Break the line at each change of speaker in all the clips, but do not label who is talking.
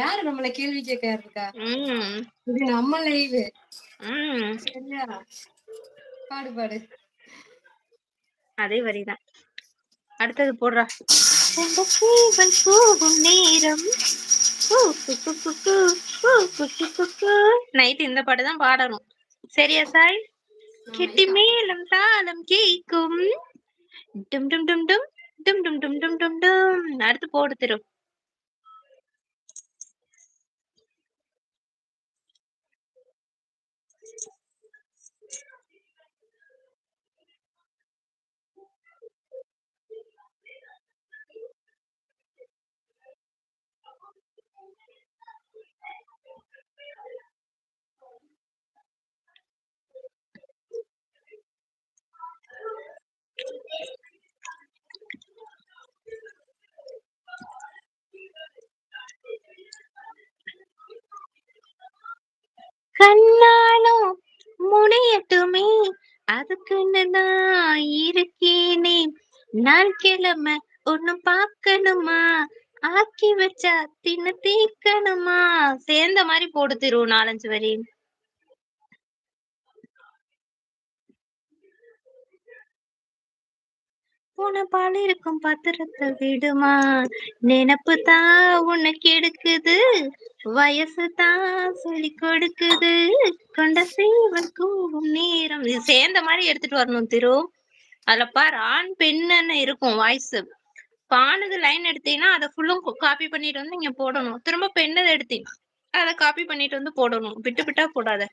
யாரு நம்மள கேள்வி கேட்க இருக்கா?
ம்.
இது நம்ம லைவு.
ம்.
சரியா? பாடு பாடு.
அதே வரிதான். அடுத்தது போடுறா. சேவல் கூவும் நேரம் நைட் இந்த பாட்டு தான் பாடணும். சரியா சாய்? கெட்டி மேளம் தாளம் கேக்கும் டும் டும் டும் டும் டும் டும் டும் டும் டும் டும். அடுத்து போடு திரு. கண்ணாலும் முடியட்டுமே அதுக்குன்னு நான் இருக்கேனே. நான் கிழமை ஒண்ணு பாக்கணுமா ஆக்கி வச்சா தின்னு தீக்கணுமா. சேர்ந்த மாதிரி போடு திரு 4-5 வரி. உன பால் இருக்கும் பத்திரத்தை விடுமா நினப்பு தான் உனக்கு எடுக்குது வயசு தான் சொல்லி கொடுக்குது கொண்ட சீவன் கூவும் நேரம். இது சேர்ந்த மாதிரி எடுத்துட்டு வரணும் திரு. அதுல பாரு ஆண் பெண்ணுன்னு இருக்கும் வாய்ஸ். பானது லைன் எடுத்தீங்கன்னா அதை ஃபுல்லும் காப்பி பண்ணிட்டு வந்து இங்க போடணும். திரும்ப பெண்ணதை எடுத்தீங்க அதை காப்பி பண்ணிட்டு வந்து போடணும். விட்டு விட்டா போடாத.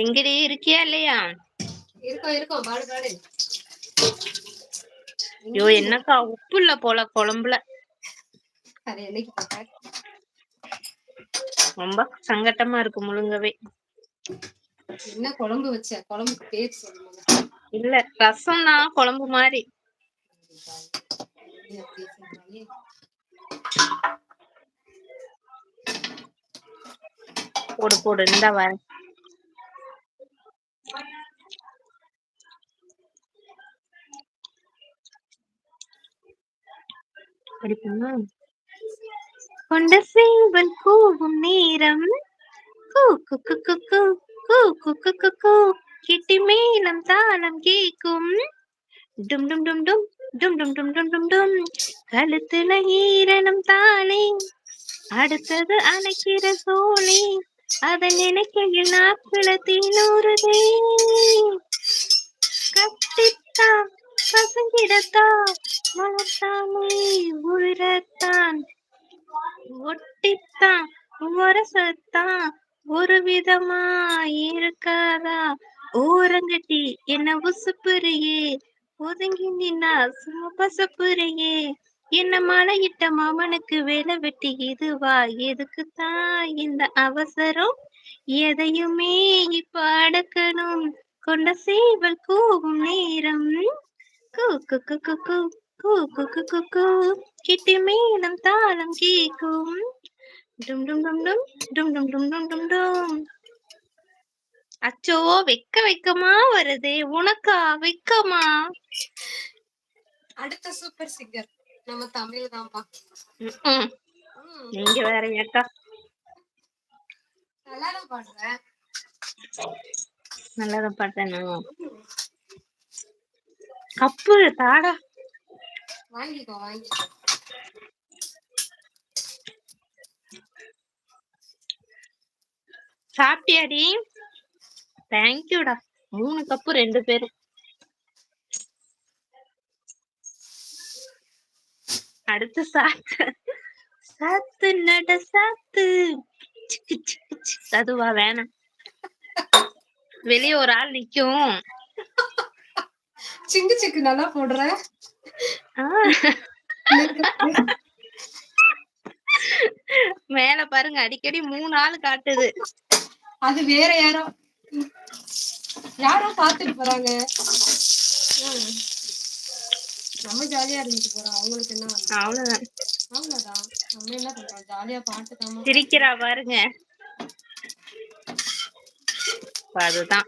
எங்கடி இருக்கியா இல்லையா?
இருக்கோம் பாடு பாடு.
ஐயோ என்னக்கா உப்பு இல்ல போல குழம்புல.
அது என்னைக்கு
ரொம்ப சங்கட்டமா இருக்கு முழுங்கவே.
என்ன குழம்பு வச்ச? குழம்புக்கு பேர் சொல்லுங்க.
இல்ல ரசம் தான் குழம்பு மாதிரி. போடு போடு இந்த வர. கொண்ட சேவல் கூவும் நேரம் கிட்டி மேளம் தாளம் கேக்கும் டும் டும் டும் டும் டும் டும் டும் டும் டும் டும். கழுத்துல ஈரணம் தானே அடுத்தது அணைக்கிற சோழி அத நினைக்கையில் நாட்கள தீனூறுதே. கட்டித்தான் கசங்கிடத்தான் மலத்தானே உயிரத்தான் ஒட்டித்தான் வரசத்தான் ஒரு விதமா இருக்காதா. ஓரங்கட்டி என்ன உசுப்புறியே ஒதுங்கி நின்னா சும்மா பசப்புறியே. என்ன மலையிட்ட மாமனுக்கு வேலை வெட்டி இதுவா எதுக்குத்தான் இந்த அவசரம் எதையுமே இப்ப அடக்கணும் கொண்ட சேவல் கூவும் நேரம் கிட்டி மேளம் தாளம் கேக்கும் டும் டும் டும் டும் டும் டும் டும் டும் டும் டும். அச்சோ வெக்கமா வருதே உனக்கா வெக்கமா?
அடுத்த சூப்பர் சிங்கர் நம்ம தமிழ் தான்ப்பா.
நீங்க வேற ஏக்கா
நல்லாதான் பாடுற.
நல்லாதான் பாடுறேன். கப்பு தாடா
வாங்கிக்கோ.
சாப்பிட்டியாடி? தேங்க்யூடா. 3 கப்பு 2 பேரும். அடுத்து சாத்து நட சாத்து அதுவா வேணாம். வெளியே ஒரு ஆள் நிக்கும்.
சிங்கு சிக்கு நல்லா போடுற.
மேல பாருங்க அடிக்கடி 3 ஆள் காட்டுது.
அது வேற யாரோ பாத்துட்டு போறாங்க. நம்ம ஜாலியா இருந்துட்டு போறோம். அவங்களுக்கு என்ன? அவ்வளவுதான். நம்ம என்ன பண்றோம்? ஜாலியா பாட்டு தான்.
சிரிக்கிறா பாருங்க. அதுதான்